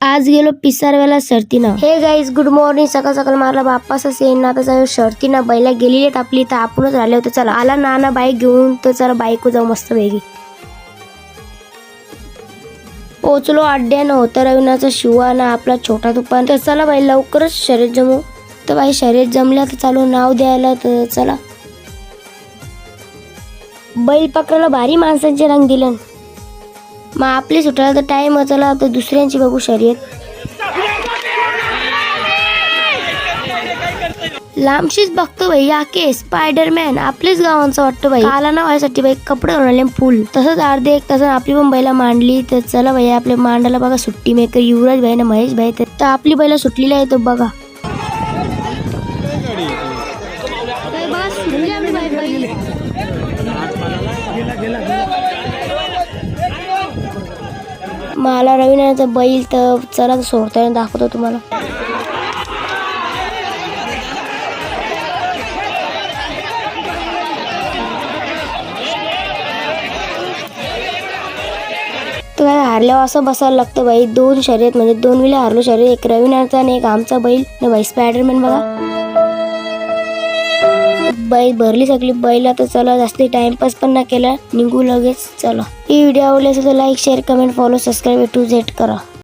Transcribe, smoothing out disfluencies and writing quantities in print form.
आज गेलो पिसारव्याला शर्तीनं. हे गाईज गुड मॉर्निंग. सकाळ सकाळ मारला बाप्पाचा सेन ना. आता शर्तीनं बैला गेलेली आहेत आपली, तर आपणच राहिले होते. चला आला नाना बाईक घेऊन, तर चला बाईक जाऊ मस्त पैकी. पोचलो अड्ड्यानं. होता रविनाचा शिवा ना आपला छोटा तुपान. तर चला बाई लवकरच शर्यत जमू. तर बाई शर्यत जमल्या तर चालू नाव द्यायला. तर चला बैल पकडायला भारी माणसांचे रंग दिले. मग आपली सुटायला तर टाइम. चला तर दुसऱ्यांची बघू शर्यत. लांबशीच बघतो बाई याके स्पायडरमॅन आपल्याच गावांचा वाटतं बाई. आला ना व्हायसाठी बाई कपडे घालून फुल. तसंच अर्धे एक तासानं आपली पण बैला मांडली. तर चला बाई आपल्या मांडायला बघा सुट्टी मेकर युवराज भाई ना महेश भाई. तर आपली बैला सुटलेली आहे. तो बघा मला रविनाचा बैल. तर चला सोडताना दाखवतो तुम्हाला. तर हारल्यावर असं बसायला लागतं बाई. 2 शर्यत म्हणजे 2 वेळा हारलो शर्यत. एक रविनाचा आणि एक आमचा बैल न बाई स्पायडरमॅन बघा. बैल भरली सगळी बैल. तर चला जास्ती टाइमपास पण नाही केला, निघू लगेच. चला ही व्हिडिओ आवडली असेल तर like share comment follow subscribe A to Z करा.